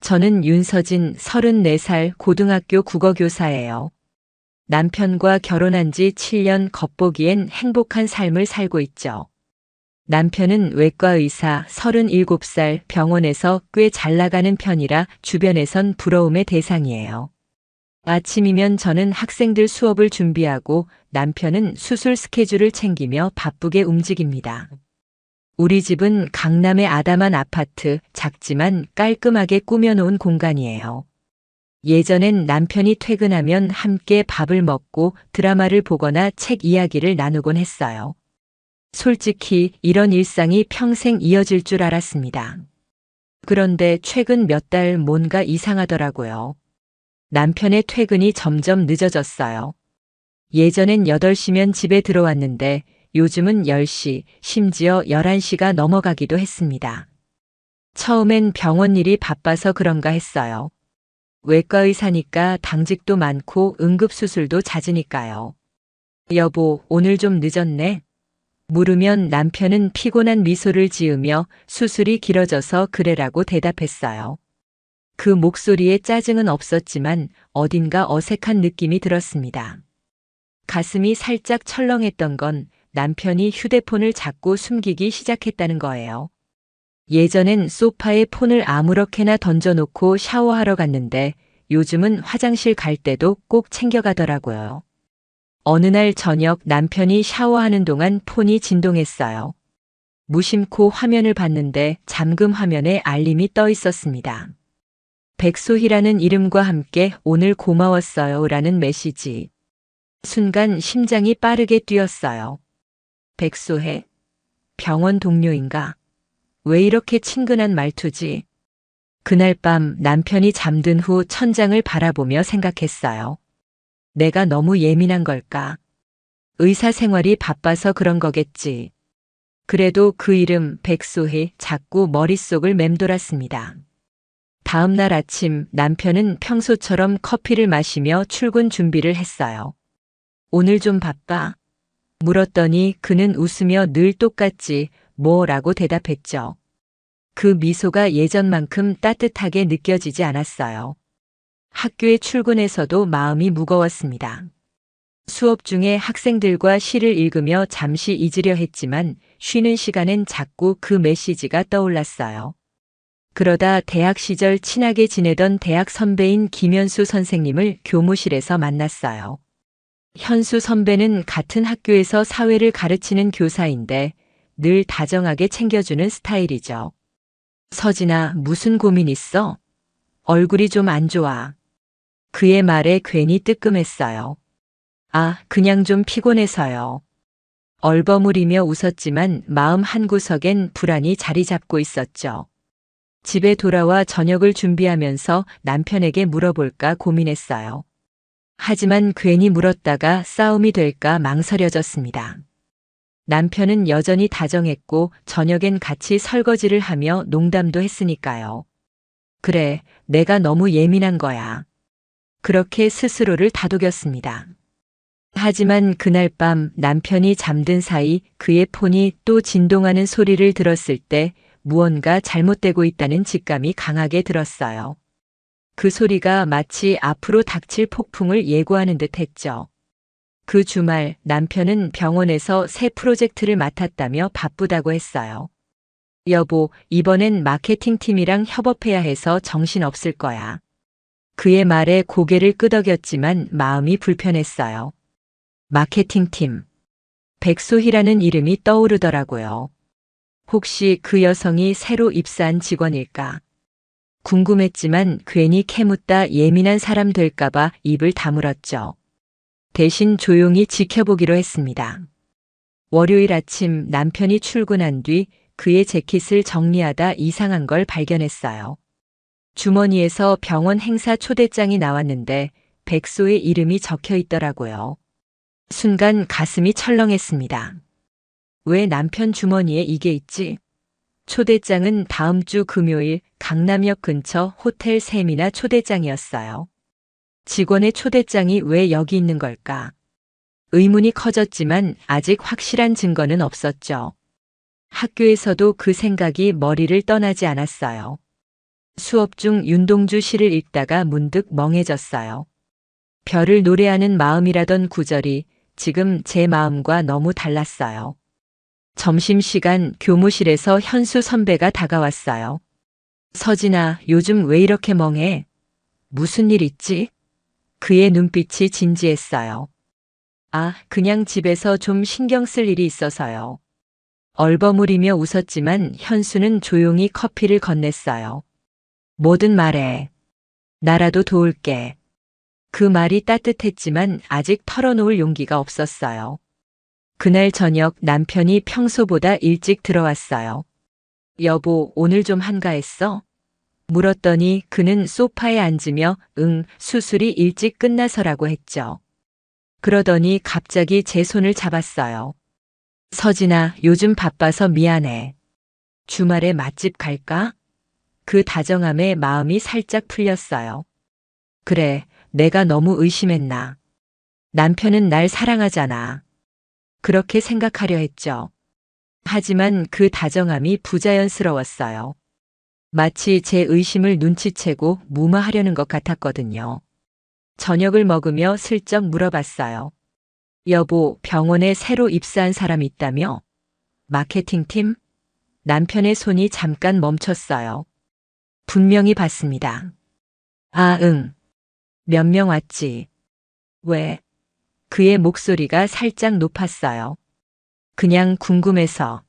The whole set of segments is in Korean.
저는 윤서진 34살 고등학교 국어교사예요. 남편과 결혼한 지 7년 겉보기엔 행복한 삶을 살고 있죠. 남편은 외과의사 37살 병원에서 꽤 잘 나가는 편이라 주변에선 부러움의 대상이에요. 아침이면 저는 학생들 수업을 준비하고 남편은 수술 스케줄을 챙기며 바쁘게 움직입니다. 우리 집은 강남의 아담한 아파트, 작지만 깔끔하게 꾸며놓은 공간이에요. 예전엔 남편이 퇴근하면 함께 밥을 먹고 드라마를 보거나 책 이야기를 나누곤 했어요. 솔직히 이런 일상이 평생 이어질 줄 알았습니다. 그런데 최근 몇 달 뭔가 이상하더라고요. 남편의 퇴근이 점점 늦어졌어요. 예전엔 8시면 집에 들어왔는데 요즘은 10시, 심지어 11시가 넘어가기도 했습니다. 처음엔 병원 일이 바빠서 그런가 했어요. 외과의사니까 당직도 많고 응급수술도 잦으니까요. 여보, 오늘 좀 늦었네? 물으면 남편은 피곤한 미소를 지으며 수술이 길어져서 그래라고 대답했어요. 그 목소리에 짜증은 없었지만 어딘가 어색한 느낌이 들었습니다. 가슴이 살짝 철렁했던 건 남편이 휴대폰을 자꾸 숨기기 시작했다는 거예요. 예전엔 소파에 폰을 아무렇게나 던져놓고 샤워하러 갔는데 요즘은 화장실 갈 때도 꼭 챙겨가더라고요. 어느 날 저녁 남편이 샤워하는 동안 폰이 진동했어요. 무심코 화면을 봤는데 잠금 화면에 알림이 떠 있었습니다. 백소희라는 이름과 함께 오늘 고마웠어요 라는 메시지. 순간 심장이 빠르게 뛰었어요. 백소혜? 병원 동료인가? 왜 이렇게 친근한 말투지? 그날 밤 남편이 잠든 후 천장을 바라보며 생각했어요. 내가 너무 예민한 걸까? 의사 생활이 바빠서 그런 거겠지. 그래도 그 이름 백소희 자꾸 머릿속을 맴돌았습니다. 다음 날 아침 남편은 평소처럼 커피를 마시며 출근 준비를 했어요. 오늘 좀 바빠? 물었더니 그는 웃으며 늘 똑같지 뭐라고 대답했죠. 그 미소가 예전만큼 따뜻하게 느껴지지 않았어요. 학교에 출근해서도 마음이 무거웠습니다. 수업 중에 학생들과 시를 읽으며 잠시 잊으려 했지만 쉬는 시간엔 자꾸 그 메시지가 떠올랐어요. 그러다 대학 시절 친하게 지내던 대학 선배인 김현수 선생님을 교무실에서 만났어요. 현수 선배는 같은 학교에서 사회를 가르치는 교사인데 늘 다정하게 챙겨주는 스타일이죠. 서진아, 무슨 고민 있어? 얼굴이 좀 안 좋아. 그의 말에 괜히 뜨끔했어요. 아, 그냥 좀 피곤해서요. 얼버무리며 웃었지만 마음 한구석엔 불안이 자리 잡고 있었죠. 집에 돌아와 저녁을 준비하면서 남편에게 물어볼까 고민했어요. 하지만 괜히 물었다가 싸움이 될까 망설여졌습니다. 남편은 여전히 다정했고 저녁엔 같이 설거지를 하며 농담도 했으니까요. 그래, 내가 너무 예민한 거야. 그렇게 스스로를 다독였습니다. 하지만 그날 밤 남편이 잠든 사이 그의 폰이 또 진동하는 소리를 들었을 때 무언가 잘못되고 있다는 직감이 강하게 들었어요. 그 소리가 마치 앞으로 닥칠 폭풍을 예고하는 듯 했죠. 그 주말 남편은 병원에서 새 프로젝트를 맡았다며 바쁘다고 했어요. 여보, 이번엔 마케팅팀이랑 협업해야 해서 정신없을 거야. 그의 말에 고개를 끄덕였지만 마음이 불편했어요. 마케팅팀. 백소희라는 이름이 떠오르더라고요. 혹시 그 여성이 새로 입사한 직원일까? 궁금했지만 괜히 캐묻다 예민한 사람 될까봐 입을 다물었죠. 대신 조용히 지켜보기로 했습니다. 월요일 아침 남편이 출근한 뒤 그의 재킷을 정리하다 이상한 걸 발견했어요. 주머니에서 병원 행사 초대장이 나왔는데 백소의 이름이 적혀 있더라고요. 순간 가슴이 철렁했습니다. 왜 남편 주머니에 이게 있지? 초대장은 다음 주 금요일 강남역 근처 호텔 세미나 초대장이었어요. 직원의 초대장이 왜 여기 있는 걸까? 의문이 커졌지만 아직 확실한 증거는 없었죠. 학교에서도 그 생각이 머리를 떠나지 않았어요. 수업 중 윤동주 시를 읽다가 문득 멍해졌어요. 별을 노래하는 마음이라던 구절이 지금 제 마음과 너무 달랐어요. 점심시간 교무실에서 현수 선배가 다가왔어요. 서진아, 요즘 왜 이렇게 멍해? 무슨 일 있지? 그의 눈빛이 진지했어요. 아, 그냥 집에서 좀 신경 쓸 일이 있어서요. 얼버무리며 웃었지만 현수는 조용히 커피를 건넸어요. 뭐든 말해. 나라도 도울게. 그 말이 따뜻했지만 아직 털어놓을 용기가 없었어요. 그날 저녁 남편이 평소보다 일찍 들어왔어요. 여보, 오늘 좀 한가했어? 물었더니 그는 소파에 앉으며 수술이 일찍 끝나서라고 했죠. 그러더니 갑자기 제 손을 잡았어요. 서진아, 요즘 바빠서 미안해. 주말에 맛집 갈까? 그 다정함에 마음이 살짝 풀렸어요. 그래, 내가 너무 의심했나. 남편은 날 사랑하잖아. 그렇게 생각하려 했죠. 하지만 그 다정함이 부자연스러웠어요. 마치 제 의심을 눈치채고 무마하려는 것 같았거든요. 저녁을 먹으며 슬쩍 물어봤어요. 여보, 병원에 새로 입사한 사람 있다며? 마케팅팀? 남편의 손이 잠깐 멈췄어요. 분명히 봤습니다. 아, 응. 몇 명 왔지. 왜? 그의 목소리가 살짝 높았어요. 그냥 궁금해서.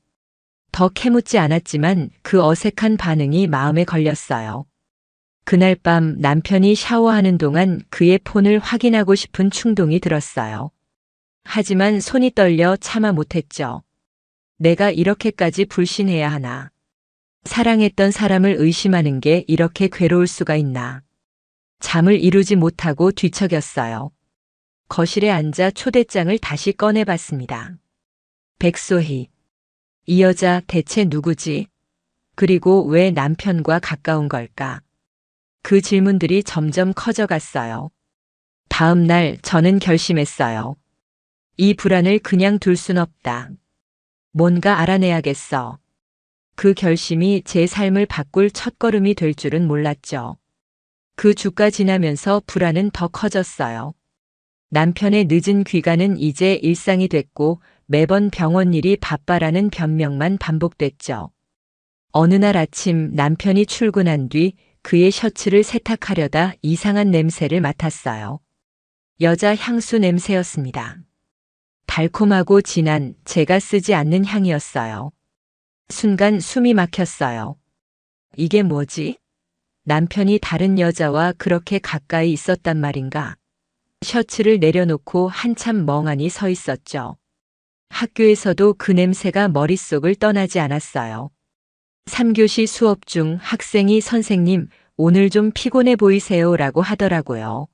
더 캐묻지 않았지만 그 어색한 반응이 마음에 걸렸어요. 그날 밤 남편이 샤워하는 동안 그의 폰을 확인하고 싶은 충동이 들었어요. 하지만 손이 떨려 참아 못했죠. 내가 이렇게까지 불신해야 하나. 사랑했던 사람을 의심하는 게 이렇게 괴로울 수가 있나. 잠을 이루지 못하고 뒤척였어요. 거실에 앉아 초대장을 다시 꺼내봤습니다. 백소희. 이 여자 대체 누구지? 그리고 왜 남편과 가까운 걸까? 그 질문들이 점점 커져갔어요. 다음 날 저는 결심했어요. 이 불안을 그냥 둘 순 없다. 뭔가 알아내야겠어. 그 결심이 제 삶을 바꿀 첫걸음이 될 줄은 몰랐죠. 그 주가 지나면서 불안은 더 커졌어요. 남편의 늦은 귀가는 이제 일상이 됐고 매번 병원 일이 바빠라는 변명만 반복됐죠. 어느 날 아침 남편이 출근한 뒤 그의 셔츠를 세탁하려다 이상한 냄새를 맡았어요. 여자 향수 냄새였습니다. 달콤하고 진한 제가 쓰지 않는 향이었어요. 순간 숨이 막혔어요. 이게 뭐지? 남편이 다른 여자와 그렇게 가까이 있었단 말인가? 셔츠를 내려놓고 한참 멍하니 서 있었죠. 학교에서도 그 냄새가 머릿속을 떠나지 않았어요. 3교시 수업 중 학생이 선생님, 오늘 좀 피곤해 보이세요 라고 하더라고요.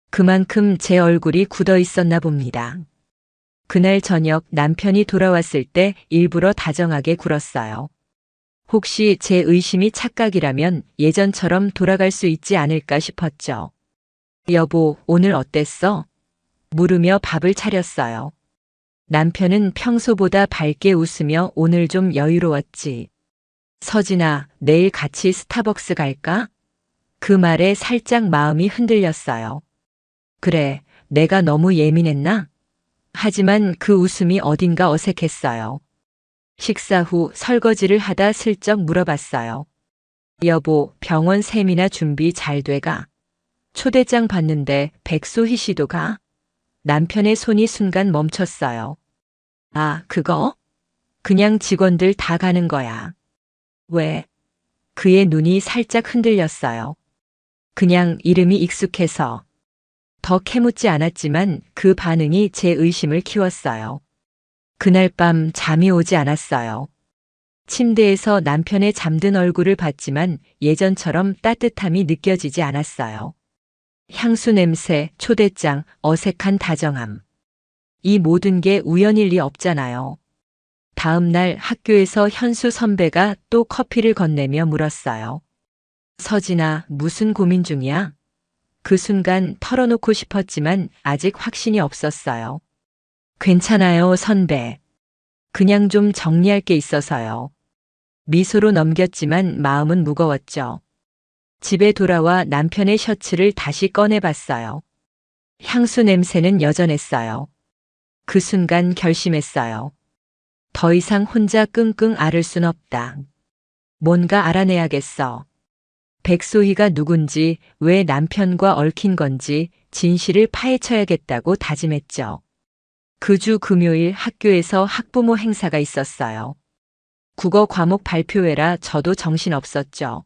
그만큼 제 얼굴이 굳어 있었나 봅니다. 그날 저녁 남편이 돌아왔을 때 일부러 다정하게 굴었어요. 혹시 제 의심이 착각이라면 예전처럼 돌아갈 수 있지 않을까 싶었죠. 여보, 오늘 어땠어? 물으며 밥을 차렸어요. 남편은 평소보다 밝게 웃으며 오늘 좀 여유로웠지. 서진아, 내일 같이 스타벅스 갈까? 그 말에 살짝 마음이 흔들렸어요. 그래, 내가 너무 예민했나? 하지만 그 웃음이 어딘가 어색했어요. 식사 후 설거지를 하다 슬쩍 물어봤어요. 여보, 병원 세미나 준비 잘 돼가? 초대장 받는데 백소희 씨도 가? 남편의 손이 순간 멈췄어요. 아, 그거? 그냥 직원들 다 가는 거야. 왜? 그의 눈이 살짝 흔들렸어요. 그냥 이름이 익숙해서. 더 캐묻지 않았지만 그 반응이 제 의심을 키웠어요. 그날 밤 잠이 오지 않았어요. 침대에서 남편의 잠든 얼굴을 봤지만 예전처럼 따뜻함이 느껴지지 않았어요. 향수 냄새, 초대장, 어색한 다정함. 이 모든 게 우연일 리 없잖아요. 다음 날 학교에서 현수 선배가 또 커피를 건네며 물었어요. 서진아, 무슨 고민 중이야? 그 순간 털어놓고 싶었지만 아직 확신이 없었어요. 괜찮아요, 선배. 그냥 좀 정리할 게 있어서요. 미소로 넘겼지만 마음은 무거웠죠. 집에 돌아와 남편의 셔츠를 다시 꺼내봤어요. 향수 냄새는 여전했어요. 그 순간 결심했어요. 더 이상 혼자 끙끙 앓을 순 없다. 뭔가 알아내야겠어. 백소희가 누군지, 왜 남편과 얽힌 건지 진실을 파헤쳐야겠다고 다짐했죠. 그 주 금요일 학교에서 학부모 행사가 있었어요. 국어 과목 발표회라 저도 정신없었죠.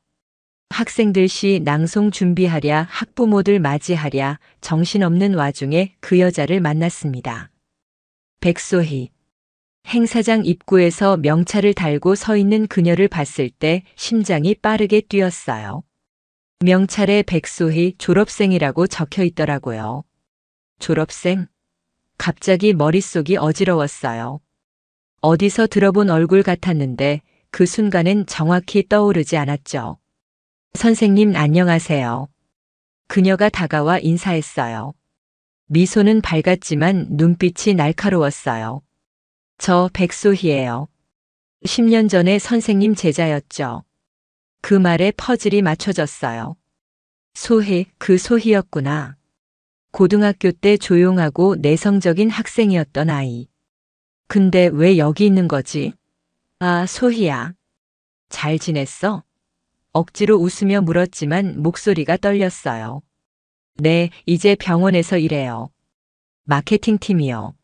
학생들 시 낭송 준비하랴, 학부모들 맞이하랴, 정신없는 와중에 그 여자를 만났습니다. 백소희. 행사장 입구에서 명찰을 달고 서 있는 그녀를 봤을 때 심장이 빠르게 뛰었어요. 명찰에 백소희 졸업생이라고 적혀 있더라고요. 졸업생? 갑자기 머릿속이 어지러웠어요. 어디서 들어본 얼굴 같았는데 그 순간엔 정확히 떠오르지 않았죠. 선생님 안녕하세요. 그녀가 다가와 인사했어요. 미소는 밝았지만 눈빛이 날카로웠어요. 저 백소희예요. 10년 전에 선생님 제자였죠. 그 말에 퍼즐이 맞춰졌어요. 소희, 그 소희였구나. 고등학교 때 조용하고 내성적인 학생이었던 아이. 근데 왜 여기 있는 거지? 아, 소희야. 잘 지냈어? 억지로 웃으며 물었지만 목소리가 떨렸어요. 네, 이제 병원에서 일해요. 마케팅팀이요.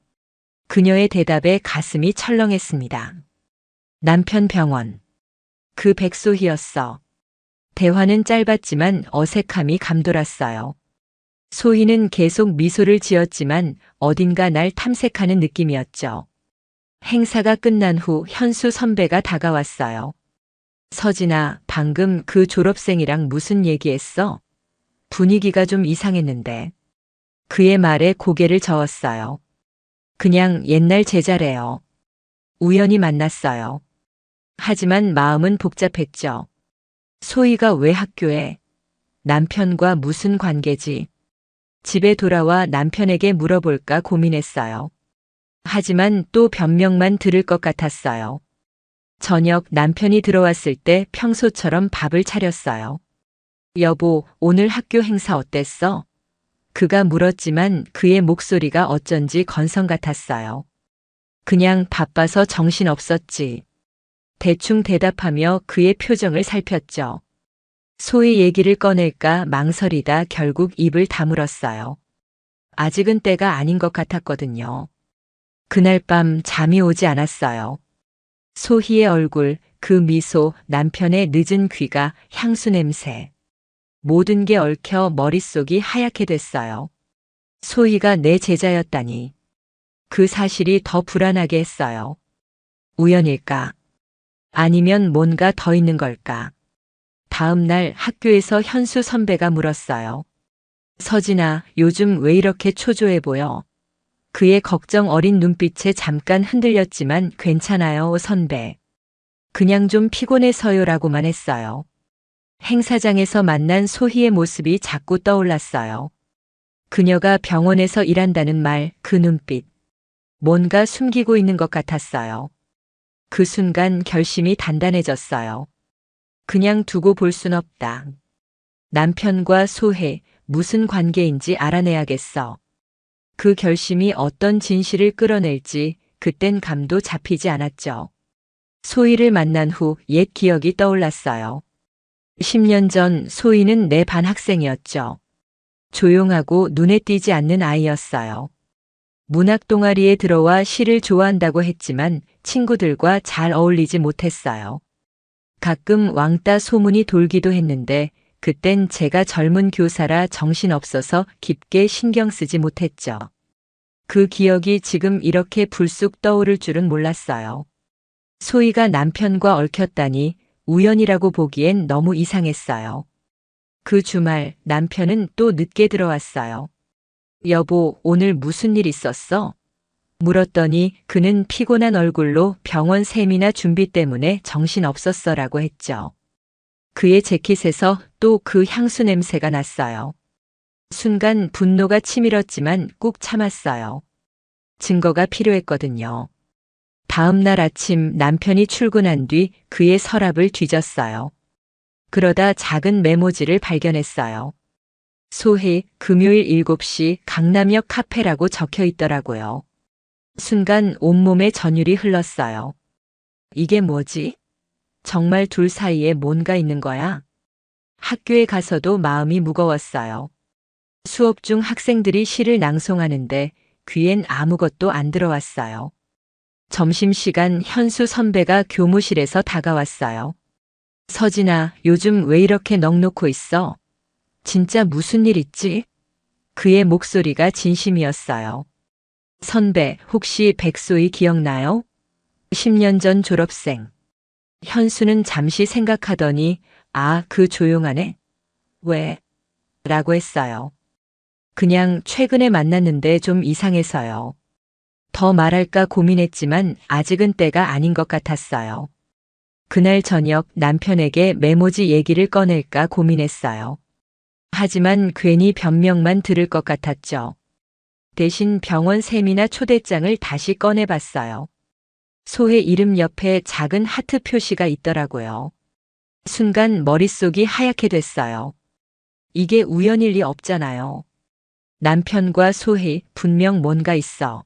그녀의 대답에 가슴이 철렁했습니다. 남편 병원. 그 백소희였어. 대화는 짧았지만 어색함이 감돌았어요. 소희는 계속 미소를 지었지만 어딘가 날 탐색하는 느낌이었죠. 행사가 끝난 후 현수 선배가 다가왔어요. 서진아, 방금 그 졸업생이랑 무슨 얘기했어? 분위기가 좀 이상했는데. 그의 말에 고개를 저었어요. 그냥 옛날 제자래요. 우연히 만났어요. 하지만 마음은 복잡했죠. 소희가 왜 학교에? 남편과 무슨 관계지? 집에 돌아와 남편에게 물어볼까 고민했어요. 하지만 또 변명만 들을 것 같았어요. 저녁 남편이 들어왔을 때 평소처럼 밥을 차렸어요. 여보, 오늘 학교 행사 어땠어? 그가 물었지만 그의 목소리가 어쩐지 건성 같았어요. 그냥 바빠서 정신없었지. 대충 대답하며 그의 표정을 살폈죠. 소희 얘기를 꺼낼까 망설이다 결국 입을 다물었어요. 아직은 때가 아닌 것 같았거든요. 그날 밤 잠이 오지 않았어요. 소희의 얼굴, 그 미소, 남편의 늦은 귀가, 향수 냄새. 모든 게 얽혀 머릿속이 하얗게 됐어요. 소희가 내 제자였다니. 그 사실이 더 불안하게 했어요. 우연일까? 아니면 뭔가 더 있는 걸까? 다음 날 학교에서 현수 선배가 물었어요. 서진아, 요즘 왜 이렇게 초조해 보여? 그의 걱정 어린 눈빛에 잠깐 흔들렸지만 괜찮아요, 선배. 그냥 좀 피곤해서요라고만 했어요. 행사장에서 만난 소희의 모습이 자꾸 떠올랐어요. 그녀가 병원에서 일한다는 말, 그 눈빛. 뭔가 숨기고 있는 것 같았어요. 그 순간 결심이 단단해졌어요. 그냥 두고 볼 순 없다. 남편과 소혜, 무슨 관계인지 알아내야겠어. 그 결심이 어떤 진실을 끌어낼지 그땐 감도 잡히지 않았죠. 소희를 만난 후 옛 기억이 떠올랐어요. 10년 전 소희는 내 반 학생이었죠. 조용하고 눈에 띄지 않는 아이였어요. 문학 동아리에 들어와 시를 좋아한다고 했지만 친구들과 잘 어울리지 못했어요. 가끔 왕따 소문이 돌기도 했는데 그땐 제가 젊은 교사라 정신없어서 깊게 신경 쓰지 못했죠. 그 기억이 지금 이렇게 불쑥 떠오를 줄은 몰랐어요. 소희가 남편과 얽혔다니 우연이라고 보기엔 너무 이상했어요. 그 주말 남편은 또 늦게 들어왔어요. 여보, 오늘 무슨 일 있었어? 물었더니 그는 피곤한 얼굴로 병원 세미나 준비 때문에 정신없었어라고 했죠. 그의 재킷에서 또 그 향수 냄새가 났어요. 순간 분노가 치밀었지만 꾹 참았어요. 증거가 필요했거든요. 다음 날 아침 남편이 출근한 뒤 그의 서랍을 뒤졌어요. 그러다 작은 메모지를 발견했어요. 소희, 금요일 7시 강남역 카페라고 적혀 있더라고요. 순간 온몸에 전율이 흘렀어요. 이게 뭐지? 정말 둘 사이에 뭔가 있는 거야? 학교에 가서도 마음이 무거웠어요. 수업 중 학생들이 시를 낭송하는데 귀엔 아무것도 안 들어왔어요. 점심시간 현수 선배가 교무실에서 다가왔어요. 서진아, 요즘 왜 이렇게 넋놓고 있어? 진짜 무슨 일 있지? 그의 목소리가 진심이었어요. 선배, 혹시 백소희 기억나요? 10년 전 졸업생. 현수는 잠시 생각하더니, 아, 그 조용한 애? 왜? 라고 했어요. 그냥 최근에 만났는데 좀 이상해서요. 더 말할까 고민했지만 아직은 때가 아닌 것 같았어요. 그날 저녁 남편에게 메모지 얘기를 꺼낼까 고민했어요. 하지만 괜히 변명만 들을 것 같았죠. 대신 병원 세미나 초대장을 다시 꺼내봤어요. 소혜 이름 옆에 작은 하트 표시가 있더라고요. 순간 머릿속이 하얗게 됐어요. 이게 우연일 리 없잖아요. 남편과 소혜 분명 뭔가 있어.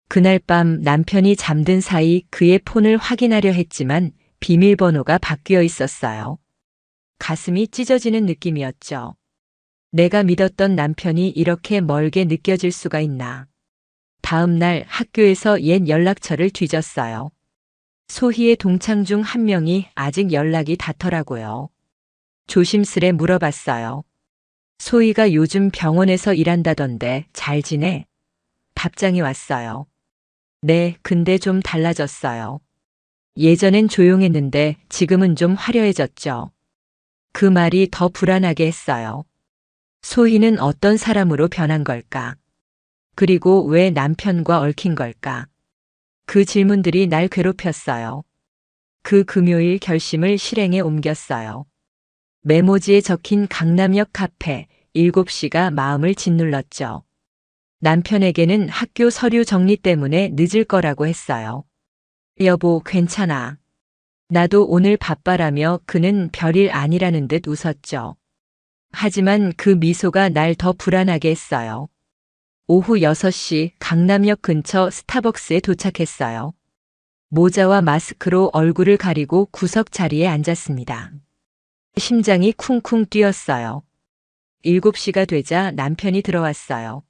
그날 밤 남편이 잠든 사이 그의 폰을 확인하려 했지만 비밀번호가 바뀌어 있었어요. 가슴이 찢어지는 느낌이었죠. 내가 믿었던 남편이 이렇게 멀게 느껴질 수가 있나. 다음 날 학교에서 옛 연락처를 뒤졌어요. 소희의 동창 중 한 명이 아직 연락이 닿더라고요. 조심스레 물어봤어요. 소희가 요즘 병원에서 일한다던데 잘 지내? 답장이 왔어요. 네, 근데 좀 달라졌어요. 예전엔 조용했는데 지금은 좀 화려해졌죠. 그 말이 더 불안하게 했어요. 소희는 어떤 사람으로 변한 걸까? 그리고 왜 남편과 얽힌 걸까? 그 질문들이 날 괴롭혔어요. 그 금요일 결심을 실행에 옮겼어요. 메모지에 적힌 강남역 카페 7시가 마음을 짓눌렀죠. 남편에게는 학교 서류 정리 때문에 늦을 거라고 했어요. 여보, 괜찮아. 나도 오늘 바빠라며 그는 별일 아니라는 듯 웃었죠. 하지만 그 미소가 날 더 불안하게 했어요. 오후 6시 강남역 근처 스타벅스에 도착했어요. 모자와 마스크로 얼굴을 가리고 구석 자리에 앉았습니다. 심장이 쿵쿵 뛰었어요. 7시가 되자 남편이 들어왔어요.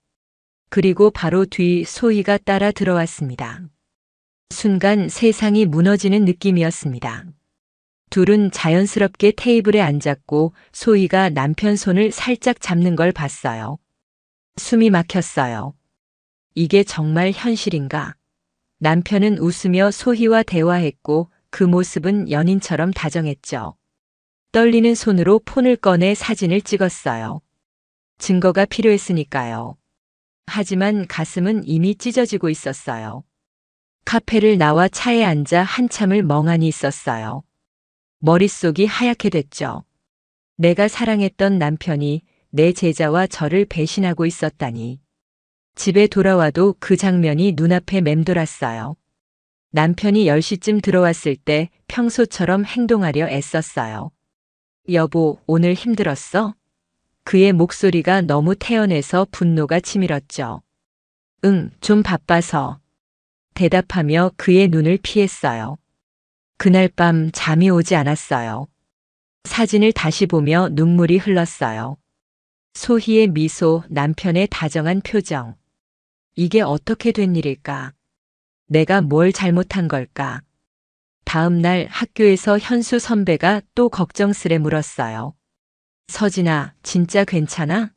그리고 바로 뒤 소희가 따라 들어왔습니다. 순간 세상이 무너지는 느낌이었습니다. 둘은 자연스럽게 테이블에 앉았고 소희가 남편 손을 살짝 잡는 걸 봤어요. 숨이 막혔어요. 이게 정말 현실인가? 남편은 웃으며 소희와 대화했고 그 모습은 연인처럼 다정했죠. 떨리는 손으로 폰을 꺼내 사진을 찍었어요. 증거가 필요했으니까요. 하지만 가슴은 이미 찢어지고 있었어요. 카페를 나와 차에 앉아 한참을 멍하니 있었어요. 머릿속이 하얗게 됐죠. 내가 사랑했던 남편이 내 제자와 저를 배신하고 있었다니. 집에 돌아와도 그 장면이 눈앞에 맴돌았어요. 남편이 10시쯤 들어왔을 때 평소처럼 행동하려 애썼어요. 여보, 오늘 힘들었어? 그의 목소리가 너무 태연해서 분노가 치밀었죠. 응, 좀 바빠서. 대답하며 그의 눈을 피했어요. 그날 밤 잠이 오지 않았어요. 사진을 다시 보며 눈물이 흘렀어요. 소희의 미소, 남편의 다정한 표정. 이게 어떻게 된 일일까? 내가 뭘 잘못한 걸까? 다음 날 학교에서 현수 선배가 또 걱정스레 물었어요. 서진아, 진짜 괜찮아?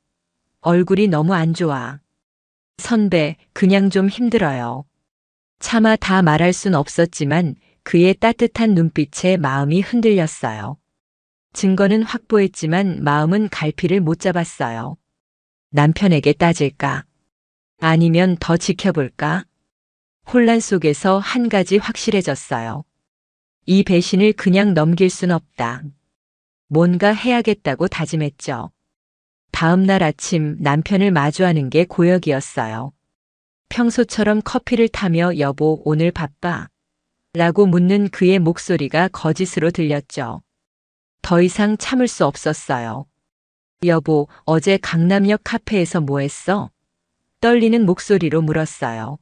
얼굴이 너무 안 좋아. 선배, 그냥 좀 힘들어요. 차마 다 말할 순 없었지만 그의 따뜻한 눈빛에 마음이 흔들렸어요. 증거는 확보했지만 마음은 갈피를 못 잡았어요. 남편에게 따질까? 아니면 더 지켜볼까? 혼란 속에서 한 가지 확실해졌어요. 이 배신을 그냥 넘길 순 없다. 뭔가 해야겠다고 다짐했죠. 다음 날 아침 남편을 마주하는 게 고역이었어요. 평소처럼 커피를 타며 여보, 오늘 바빠? 라고 묻는 그의 목소리가 거짓으로 들렸죠. 더 이상 참을 수 없었어요. 여보, 어제 강남역 카페에서 뭐 했어? 떨리는 목소리로 물었어요.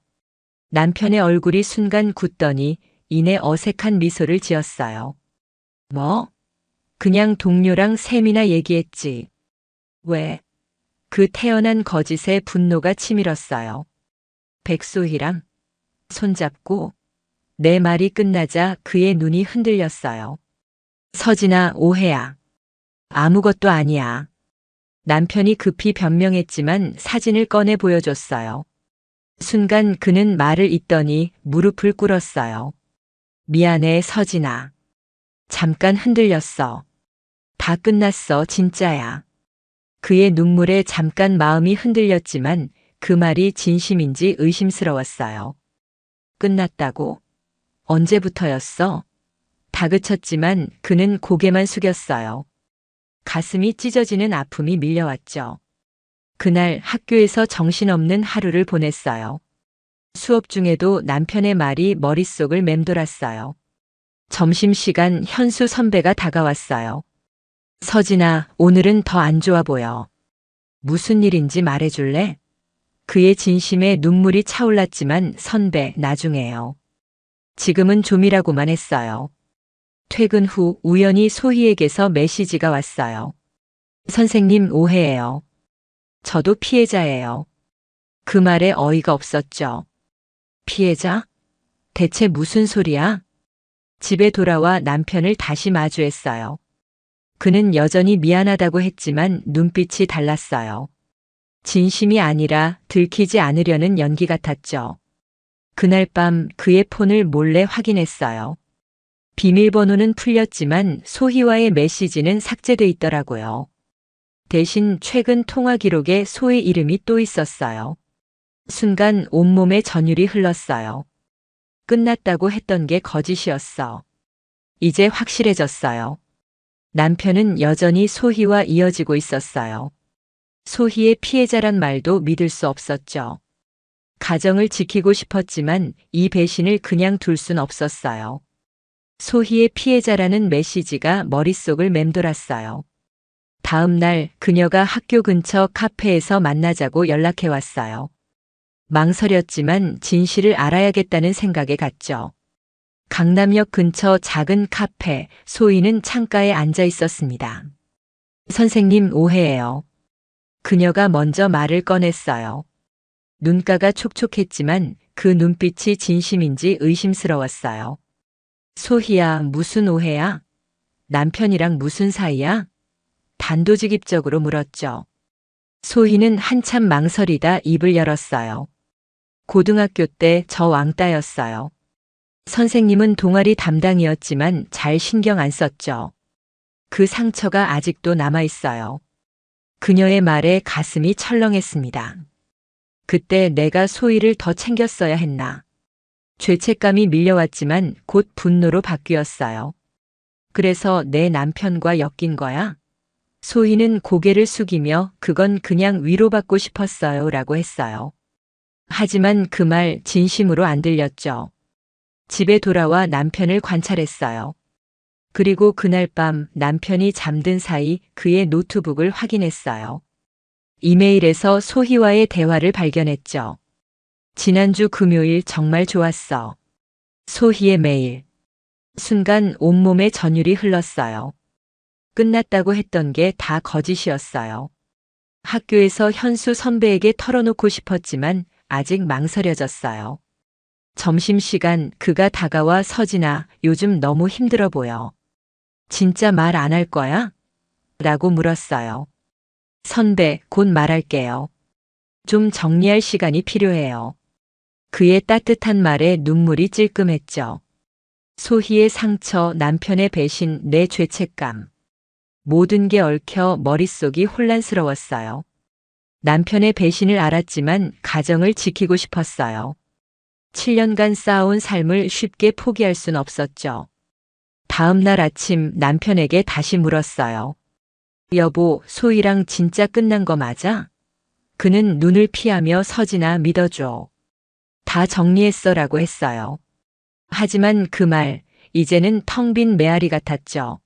남편의 얼굴이 순간 굳더니 이내 어색한 미소를 지었어요. 뭐? 그냥 동료랑 셈이나 얘기했지. 왜? 그 태연한 거짓에 분노가 치밀었어요. 백소희랑 손잡고 내 말이 끝나자 그의 눈이 흔들렸어요. 서진아, 오해야. 아무것도 아니야. 남편이 급히 변명했지만 사진을 꺼내 보여줬어요. 순간 그는 말을 잇더니 무릎을 꿇었어요. 미안해, 서진아. 잠깐 흔들렸어. 다 끝났어, 진짜야. 그의 눈물에 잠깐 마음이 흔들렸지만 그 말이 진심인지 의심스러웠어요. 끝났다고? 언제부터였어? 다그쳤지만 그는 고개만 숙였어요. 가슴이 찢어지는 아픔이 밀려왔죠. 그날 학교에서 정신없는 하루를 보냈어요. 수업 중에도 남편의 말이 머릿속을 맴돌았어요. 점심시간 현수 선배가 다가왔어요. 서진아, 오늘은 더 안 좋아 보여. 무슨 일인지 말해줄래? 그의 진심에 눈물이 차올랐지만 선배, 나중에요. 지금은 좀이라고만 했어요. 퇴근 후 우연히 소희에게서 메시지가 왔어요. 선생님, 오해예요. 저도 피해자예요. 그 말에 어이가 없었죠. 피해자? 대체 무슨 소리야? 집에 돌아와 남편을 다시 마주했어요. 그는 여전히 미안하다고 했지만 눈빛이 달랐어요. 진심이 아니라 들키지 않으려는 연기 같았죠. 그날 밤 그의 폰을 몰래 확인했어요. 비밀번호는 풀렸지만 소희와의 메시지는 삭제돼 있더라고요. 대신 최근 통화 기록에 소희 이름이 또 있었어요. 순간 온몸에 전율이 흘렀어요. 끝났다고 했던 게 거짓이었어. 이제 확실해졌어요. 남편은 여전히 소희와 이어지고 있었어요. 소희의 피해자란 말도 믿을 수 없었죠. 가정을 지키고 싶었지만 이 배신을 그냥 둘 순 없었어요. 소희의 피해자라는 메시지가 머릿속을 맴돌았어요. 다음 날 그녀가 학교 근처 카페에서 만나자고 연락해 왔어요. 망설였지만 진실을 알아야겠다는 생각에 갔죠. 강남역 근처 작은 카페, 소희는 창가에 앉아 있었습니다. 선생님, 오해예요. 그녀가 먼저 말을 꺼냈어요. 눈가가 촉촉했지만 그 눈빛이 진심인지 의심스러웠어요. 소희야, 무슨 오해야? 남편이랑 무슨 사이야? 단도직입적으로 물었죠. 소희는 한참 망설이다 입을 열었어요. 고등학교 때 저 왕따였어요. 선생님은 동아리 담당이었지만 잘 신경 안 썼죠. 그 상처가 아직도 남아있어요. 그녀의 말에 가슴이 철렁했습니다. 그때 내가 소희를 더 챙겼어야 했나. 죄책감이 밀려왔지만 곧 분노로 바뀌었어요. 그래서 내 남편과 엮인 거야? 소희는 고개를 숙이며 그건 그냥 위로받고 싶었어요 라고 했어요. 하지만 그 말 진심으로 안 들렸죠. 집에 돌아와 남편을 관찰했어요. 그리고 그날 밤 남편이 잠든 사이 그의 노트북을 확인했어요. 이메일에서 소희와의 대화를 발견했죠. 지난주 금요일 정말 좋았어. 소희의 메일. 순간 온몸에 전율이 흘렀어요. 끝났다고 했던 게 다 거짓이었어요. 학교에서 현수 선배에게 털어놓고 싶었지만 아직 망설여졌어요. 점심시간 그가 다가와 서진아, 요즘 너무 힘들어 보여. 진짜 말 안 할 거야? 라고 물었어요. 선배, 곧 말할게요. 좀 정리할 시간이 필요해요. 그의 따뜻한 말에 눈물이 찔끔했죠. 소희의 상처, 남편의 배신, 내 죄책감. 모든 게 얽혀 머릿속이 혼란스러웠어요. 남편의 배신을 알았지만 가정을 지키고 싶었어요. 7년간 쌓아온 삶을 쉽게 포기할 순 없었죠. 다음 날 아침 남편에게 다시 물었어요. 여보, 소희랑 진짜 끝난 거 맞아? 그는 눈을 피하며 서진아, 믿어줘. 다 정리했어 라고 했어요. 하지만 그 말, 이제는 텅 빈 메아리 같았죠.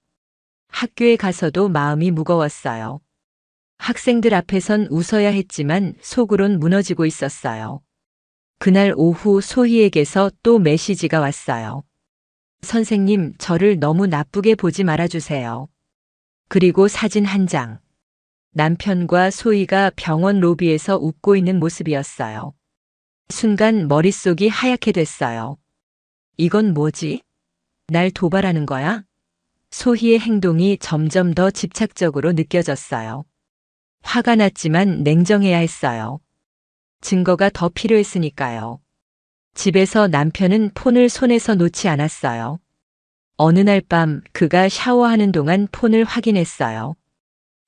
학교에 가서도 마음이 무거웠어요. 학생들 앞에선 웃어야 했지만 속으론 무너지고 있었어요. 그날 오후 소희에게서 또 메시지가 왔어요. 선생님, 저를 너무 나쁘게 보지 말아주세요. 그리고 사진 한 장. 남편과 소희가 병원 로비에서 웃고 있는 모습이었어요. 순간 머릿속이 하얗게 됐어요. 이건 뭐지? 날 도발하는 거야? 소희의 행동이 점점 더 집착적으로 느껴졌어요. 화가 났지만 냉정해야 했어요. 증거가 더 필요했으니까요. 집에서 남편은 폰을 손에서 놓지 않았어요. 어느 날 밤 그가 샤워하는 동안 폰을 확인했어요.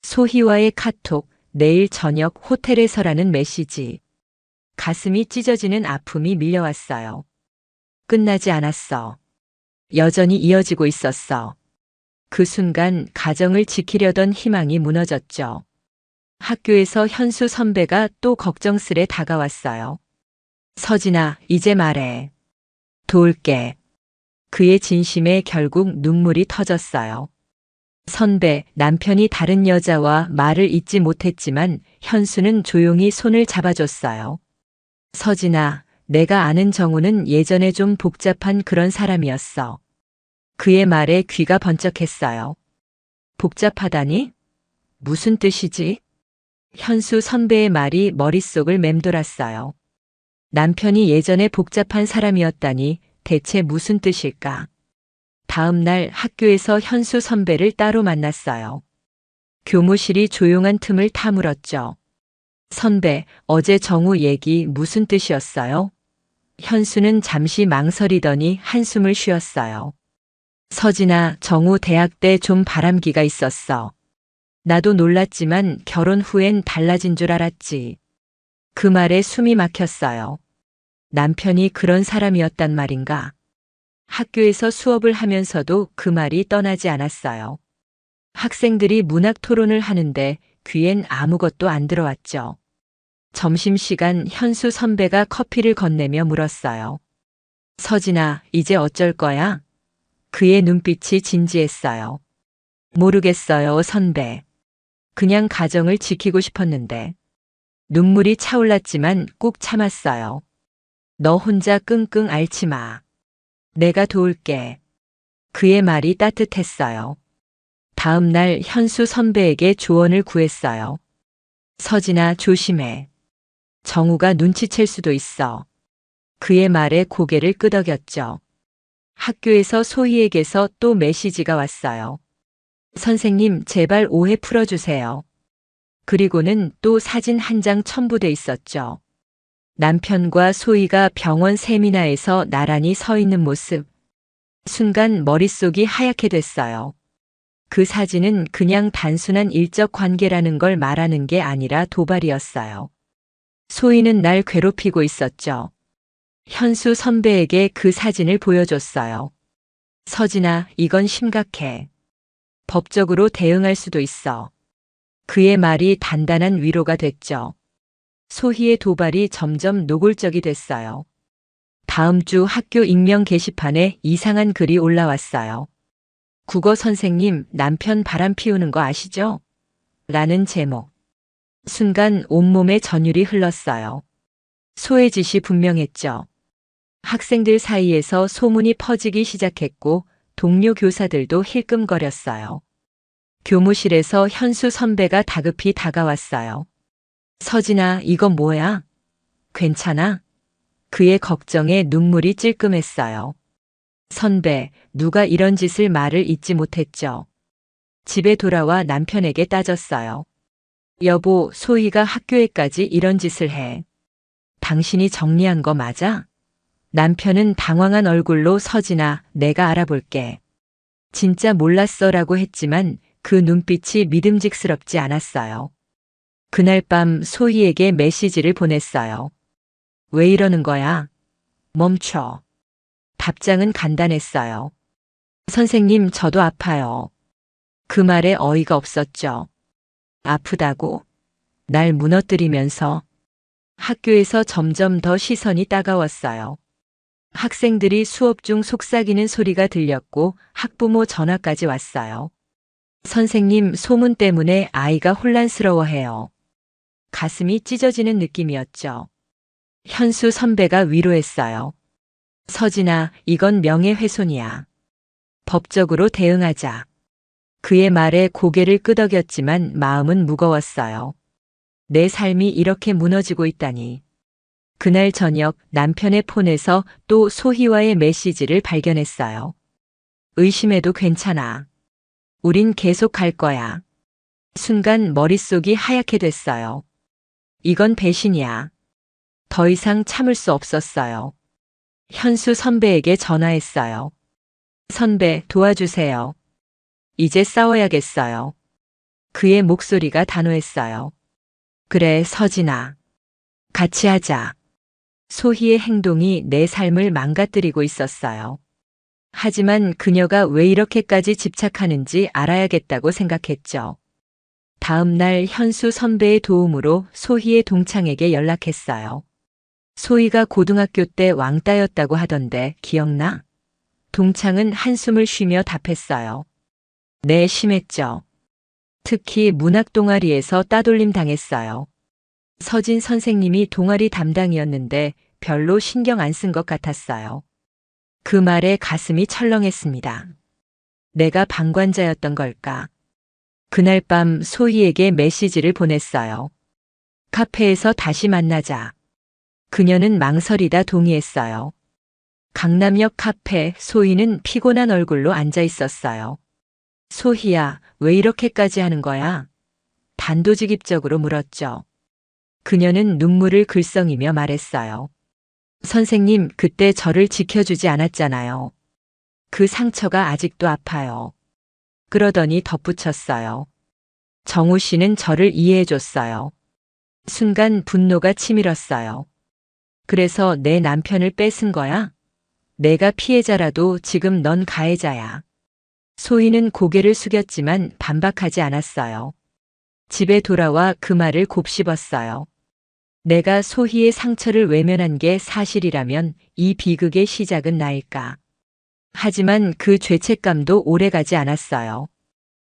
소희와의 카톡, 내일 저녁 호텔에서라는 메시지. 가슴이 찢어지는 아픔이 밀려왔어요. 끝나지 않았어. 여전히 이어지고 있었어. 그 순간 가정을 지키려던 희망이 무너졌죠. 학교에서 현수 선배가 또 걱정스레 다가왔어요. 서진아, 이제 말해. 도울게. 그의 진심에 결국 눈물이 터졌어요. 선배, 남편이 다른 여자와 말을 잇지 못했지만 현수는 조용히 손을 잡아줬어요. 서진아, 내가 아는 정우는 예전에 좀 복잡한 그런 사람이었어. 그의 말에 귀가 번쩍했어요. 복잡하다니? 무슨 뜻이지? 현수 선배의 말이 머릿속을 맴돌았어요. 남편이 예전에 복잡한 사람이었다니 대체 무슨 뜻일까? 다음 날 학교에서 현수 선배를 따로 만났어요. 교무실이 조용한 틈을 타물었죠. 선배, 어제 정우 얘기 무슨 뜻이었어요? 현수는 잠시 망설이더니 한숨을 쉬었어요. 서진아, 정우 대학 때 좀 바람기가 있었어. 나도 놀랐지만 결혼 후엔 달라진 줄 알았지. 그 말에 숨이 막혔어요. 남편이 그런 사람이었단 말인가? 학교에서 수업을 하면서도 그 말이 떠나지 않았어요. 학생들이 문학 토론을 하는데 귀엔 아무것도 안 들어왔죠. 점심시간 현수 선배가 커피를 건네며 물었어요. 서진아, 이제 어쩔 거야? 그의 눈빛이 진지했어요. 모르겠어요, 선배. 그냥 가정을 지키고 싶었는데. 눈물이 차올랐지만 꾹 참았어요. 너 혼자 끙끙 앓지 마. 내가 도울게. 그의 말이 따뜻했어요. 다음 날 현수 선배에게 조언을 구했어요. 서진아, 조심해. 정우가 눈치챌 수도 있어. 그의 말에 고개를 끄덕였죠. 학교에서 소희에게서 또 메시지가 왔어요. 선생님, 제발 오해 풀어주세요. 그리고는 또 사진 한 장 첨부돼 있었죠. 남편과 소희가 병원 세미나에서 나란히 서 있는 모습. 순간 머릿속이 하얗게 됐어요. 그 사진은 그냥 단순한 일적 관계라는 걸 말하는 게 아니라 도발이었어요. 소희는 날 괴롭히고 있었죠. 현수 선배에게 그 사진을 보여줬어요. 서진아, 이건 심각해. 법적으로 대응할 수도 있어. 그의 말이 단단한 위로가 됐죠. 소희의 도발이 점점 노골적이 됐어요. 다음 주 학교 익명 게시판에 이상한 글이 올라왔어요. 국어 선생님, 남편 바람 피우는 거 아시죠? 라는 제목. 순간 온몸에 전율이 흘렀어요. 소의 짓이 분명했죠. 학생들 사이에서 소문이 퍼지기 시작했고 동료 교사들도 힐끔거렸어요. 교무실에서 현수 선배가 다급히 다가왔어요. 서진아, 이건 뭐야? 괜찮아? 그의 걱정에 눈물이 찔끔했어요. 선배, 누가 이런 짓을 말을 잊지 못했죠. 집에 돌아와 남편에게 따졌어요. 여보, 소희가 학교에까지 이런 짓을 해. 당신이 정리한 거 맞아? 남편은 당황한 얼굴로 서진아, 내가 알아볼게. 진짜 몰랐어라고 했지만 그 눈빛이 믿음직스럽지 않았어요. 그날 밤 소희에게 메시지를 보냈어요. 왜 이러는 거야? 멈춰. 답장은 간단했어요. 선생님, 저도 아파요. 그 말에 어이가 없었죠. 아프다고? 날 무너뜨리면서. 학교에서 점점 더 시선이 따가웠어요. 학생들이 수업 중 속삭이는 소리가 들렸고 학부모 전화까지 왔어요. 선생님, 소문 때문에 아이가 혼란스러워해요. 가슴이 찢어지는 느낌이었죠. 현수 선배가 위로했어요. 서진아, 이건 명예훼손이야. 법적으로 대응하자. 그의 말에 고개를 끄덕였지만 마음은 무거웠어요. 내 삶이 이렇게 무너지고 있다니. 그날 저녁 남편의 폰에서 또 소희와의 메시지를 발견했어요. 의심해도 괜찮아. 우린 계속 갈 거야. 순간 머릿속이 하얗게 됐어요. 이건 배신이야. 더 이상 참을 수 없었어요. 현수 선배에게 전화했어요. 선배, 도와주세요. 이제 싸워야겠어요. 그의 목소리가 단호했어요. 그래, 서진아. 같이 하자. 소희의 행동이 내 삶을 망가뜨리고 있었어요. 하지만 그녀가 왜 이렇게까지 집착하는지 알아야겠다고 생각했죠. 다음 날 현수 선배의 도움으로 소희의 동창에게 연락했어요. 소희가 고등학교 때 왕따였다고 하던데 기억나? 동창은 한숨을 쉬며 답했어요. 네, 심했죠. 특히 문학 동아리에서 따돌림 당했어요. 서진 선생님이 동아리 담당이었는데 별로 신경 안 쓴 것 같았어요. 그 말에 가슴이 철렁했습니다. 내가 방관자였던 걸까? 그날 밤 소희에게 메시지를 보냈어요. 카페에서 다시 만나자. 그녀는 망설이다 동의했어요. 강남역 카페, 소희는 피곤한 얼굴로 앉아 있었어요. 소희야, 왜 이렇게까지 하는 거야? 단도직입적으로 물었죠. 그녀는 눈물을 글썽이며 말했어요. 선생님, 그때 저를 지켜주지 않았잖아요. 그 상처가 아직도 아파요. 그러더니 덧붙였어요. 정우 씨는 저를 이해해줬어요. 순간 분노가 치밀었어요. 그래서 내 남편을 뺏은 거야? 내가 피해자라도 지금 넌 가해자야. 소희는 고개를 숙였지만 반박하지 않았어요. 집에 돌아와 그 말을 곱씹었어요. 내가 소희의 상처를 외면한 게 사실이라면 이 비극의 시작은 나일까. 하지만 그 죄책감도 오래가지 않았어요.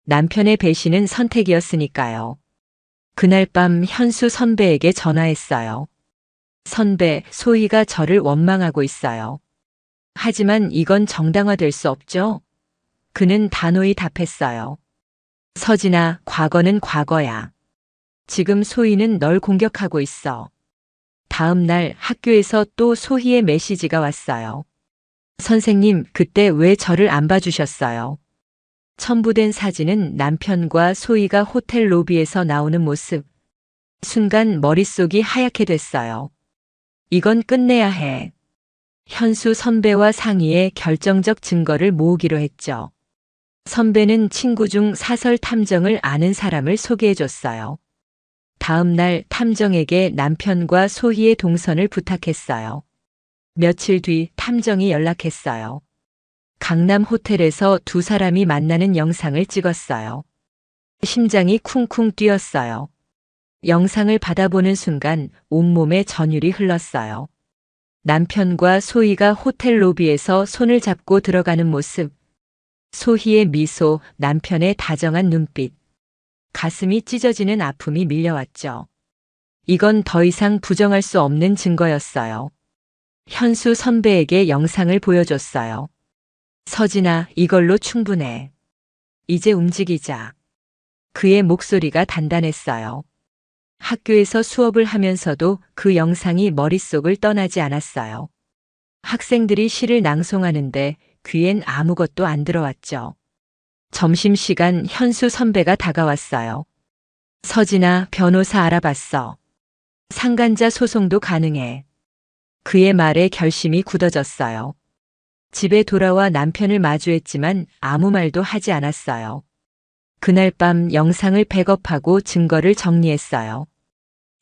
남편의 배신은 선택이었으니까요. 그날 밤 현수 선배에게 전화했어요. 선배, 소희가 저를 원망하고 있어요. 하지만 이건 정당화될 수 없죠? 그는 단호히 답했어요. 서진아, 과거는 과거야. 지금 소희는 널 공격하고 있어. 다음 날 학교에서 또 소희의 메시지가 왔어요. 선생님, 그때 왜 저를 안 봐주셨어요? 첨부된 사진은 남편과 소희가 호텔 로비에서 나오는 모습. 순간 머릿속이 하얗게 됐어요. 이건 끝내야 해. 현수 선배와 상의해 결정적 증거를 모으기로 했죠. 선배는 친구 중 사설 탐정을 아는 사람을 소개해줬어요. 다음 날 탐정에게 남편과 소희의 동선을 부탁했어요. 며칠 뒤 탐정이 연락했어요. 강남 호텔에서 두 사람이 만나는 영상을 찍었어요. 심장이 쿵쿵 뛰었어요. 영상을 받아보는 순간 온몸에 전율이 흘렀어요. 남편과 소희가 호텔 로비에서 손을 잡고 들어가는 모습. 소희의 미소, 남편의 다정한 눈빛. 가슴이 찢어지는 아픔이 밀려왔죠. 이건 더 이상 부정할 수 없는 증거였어요. 현수 선배에게 영상을 보여줬어요. 서진아, 이걸로 충분해. 이제 움직이자. 그의 목소리가 단단했어요. 학교에서 수업을 하면서도 그 영상이 머릿속을 떠나지 않았어요. 학생들이 시를 낭송하는데 귀엔 아무것도 안 들어왔죠. 점심시간 현수 선배가 다가왔어요. 서진아, 변호사 알아봤어. 상간자 소송도 가능해. 그의 말에 결심이 굳어졌어요. 집에 돌아와 남편을 마주했지만 아무 말도 하지 않았어요. 그날 밤 영상을 백업하고 증거를 정리했어요.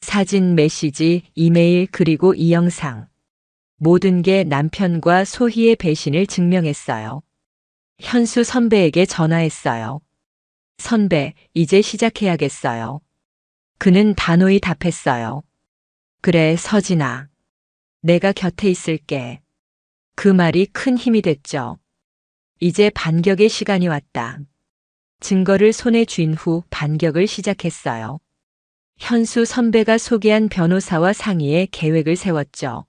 사진, 메시지, 이메일 그리고 이 영상. 모든 게 남편과 소희의 배신을 증명했어요. 현수 선배에게 전화했어요. 선배, 이제 시작해야겠어요. 그는 단호히 답했어요. 그래, 서진아. 내가 곁에 있을게. 그 말이 큰 힘이 됐죠. 이제 반격의 시간이 왔다. 증거를 손에 쥔 후 반격을 시작했어요. 현수 선배가 소개한 변호사와 상의해 계획을 세웠죠.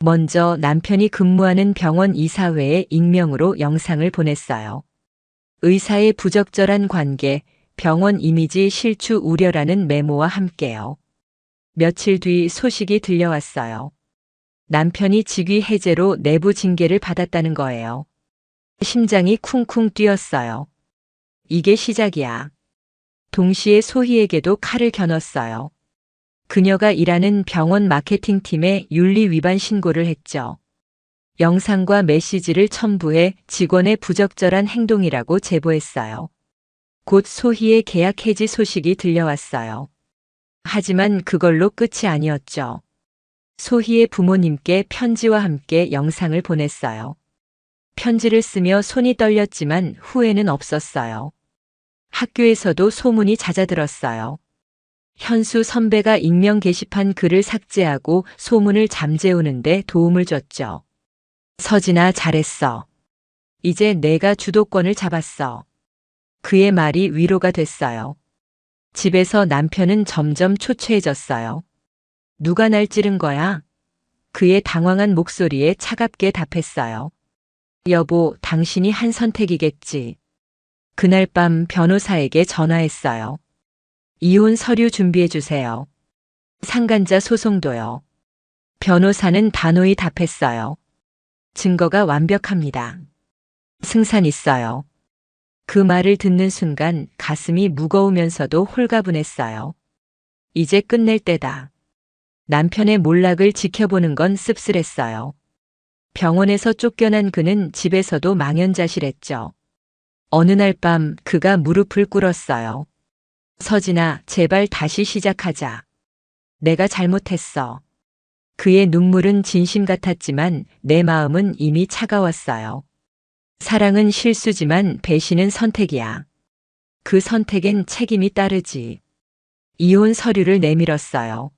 먼저 남편이 근무하는 병원 이사회에 익명으로 영상을 보냈어요. 의사의 부적절한 관계, 병원 이미지 실추 우려라는 메모와 함께요. 며칠 뒤 소식이 들려왔어요. 남편이 직위 해제로 내부 징계를 받았다는 거예요. 심장이 쿵쿵 뛰었어요. 이게 시작이야. 동시에 소희에게도 칼을 겨눴어요. 그녀가 일하는 병원 마케팅팀에 윤리 위반 신고를 했죠. 영상과 메시지를 첨부해 직원의 부적절한 행동이라고 제보했어요. 곧 소희의 계약 해지 소식이 들려왔어요. 하지만 그걸로 끝이 아니었죠. 소희의 부모님께 편지와 함께 영상을 보냈어요. 편지를 쓰며 손이 떨렸지만 후회는 없었어요. 학교에서도 소문이 잦아들었어요. 현수 선배가 익명 게시판 글을 삭제하고 소문을 잠재우는데 도움을 줬죠. 서진아, 잘했어. 이제 내가 주도권을 잡았어. 그의 말이 위로가 됐어요. 집에서 남편은 점점 초췌해졌어요. 누가 날 찌른 거야? 그의 당황한 목소리에 차갑게 답했어요. 여보, 당신이 한 선택이겠지. 그날 밤 변호사에게 전화했어요. 이혼 서류 준비해 주세요. 상간자 소송도요. 변호사는 단호히 답했어요. 증거가 완벽합니다. 승산 있어요. 그 말을 듣는 순간 가슴이 무거우면서도 홀가분했어요. 이제 끝낼 때다. 남편의 몰락을 지켜보는 건 씁쓸했어요. 병원에서 쫓겨난 그는 집에서도 망연자실했죠. 어느 날 밤 그가 무릎을 꿇었어요. 서진아, 제발 다시 시작하자. 내가 잘못했어. 그의 눈물은 진심 같았지만 내 마음은 이미 차가웠어요. 사랑은 실수지만 배신은 선택이야. 그 선택엔 책임이 따르지. 이혼 서류를 내밀었어요.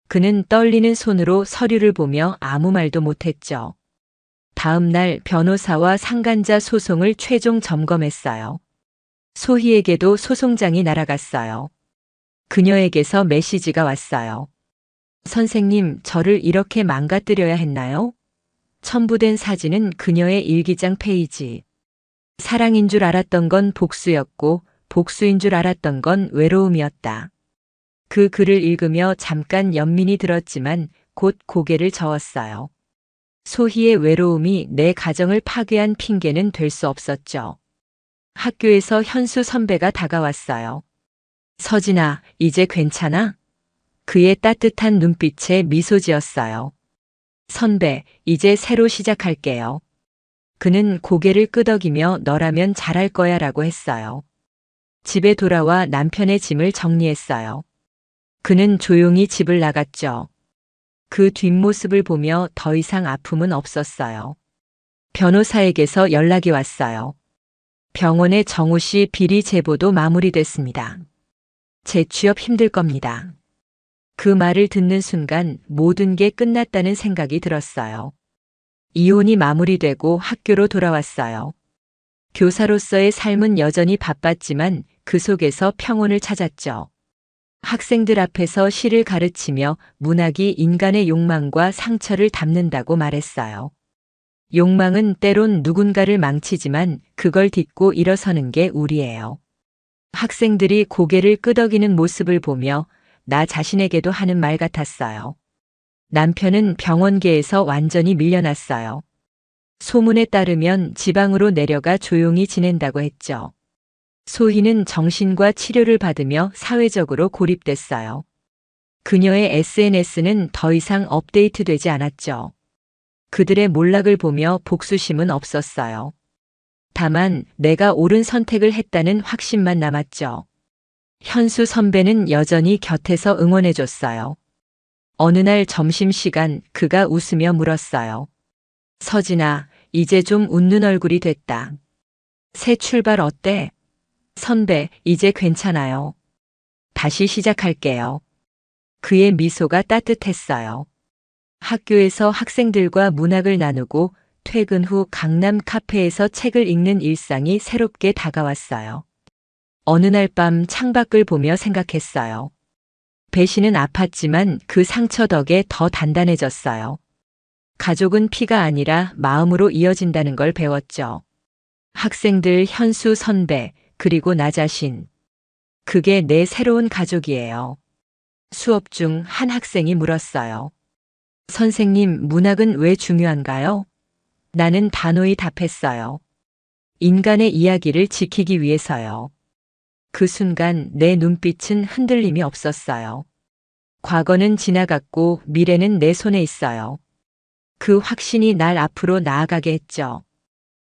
그는 떨리는 손으로 서류를 보며 아무 말도 못했죠. 다음 날 변호사와 상간자 소송을 최종 점검했어요. 소희에게도 소송장이 날아갔어요. 그녀에게서 메시지가 왔어요. 선생님, 저를 이렇게 망가뜨려야 했나요? 첨부된 사진은 그녀의 일기장 페이지. 사랑인 줄 알았던 건 복수였고 복수인 줄 알았던 건 외로움이었다. 그 글을 읽으며 잠깐 연민이 들었지만 곧 고개를 저었어요. 소희의 외로움이 내 가정을 파괴한 핑계는 될 수 없었죠. 학교에서 현수 선배가 다가왔어요. 서진아, 이제 괜찮아? 그의 따뜻한 눈빛에 미소 지었어요. 선배, 이제 새로 시작할게요. 그는 고개를 끄덕이며 너라면 잘할 거야 라고 했어요. 집에 돌아와 남편의 짐을 정리했어요. 그는 조용히 집을 나갔죠. 그 뒷모습을 보며 더 이상 아픔은 없었어요. 변호사에게서 연락이 왔어요. 병원의 정우 씨 비리 제보도 마무리됐습니다. 재취업 힘들 겁니다. 그 말을 듣는 순간 모든 게 끝났다는 생각이 들었어요. 이혼이 마무리되고 학교로 돌아왔어요. 교사로서의 삶은 여전히 바빴지만 그 속에서 평온을 찾았죠. 학생들 앞에서 시를 가르치며 문학이 인간의 욕망과 상처를 담는다고 말했어요. 욕망은 때론 누군가를 망치지만 그걸 딛고 일어서는 게 우리예요. 학생들이 고개를 끄덕이는 모습을 보며 나 자신에게도 하는 말 같았어요. 남편은 병원계에서 완전히 밀려났어요. 소문에 따르면 지방으로 내려가 조용히 지낸다고 했죠. 소희는 정신과 치료를 받으며 사회적으로 고립됐어요. 그녀의 SNS는 더 이상 업데이트되지 않았죠. 그들의 몰락을 보며 복수심은 없었어요. 다만 내가 옳은 선택을 했다는 확신만 남았죠. 현수 선배는 여전히 곁에서 응원해줬어요. 어느 날 점심시간 그가 웃으며 물었어요. 서진아, 이제 좀 웃는 얼굴이 됐다. 새 출발 어때? 선배, 이제 괜찮아요. 다시 시작할게요. 그의 미소가 따뜻했어요. 학교에서 학생들과 문학을 나누고 퇴근 후 강남 카페에서 책을 읽는 일상이 새롭게 다가왔어요. 어느 날 밤 창밖을 보며 생각했어요. 배신은 아팠지만 그 상처 덕에 더 단단해졌어요. 가족은 피가 아니라 마음으로 이어진다는 걸 배웠죠. 학생들, 현수 선배, 그리고 나 자신. 그게 내 새로운 가족이에요. 수업 중 한 학생이 물었어요. 선생님, 문학은 왜 중요한가요? 나는 단호히 답했어요. 인간의 이야기를 지키기 위해서요. 그 순간 내 눈빛은 흔들림이 없었어요. 과거는 지나갔고 미래는 내 손에 있어요. 그 확신이 날 앞으로 나아가게 했죠.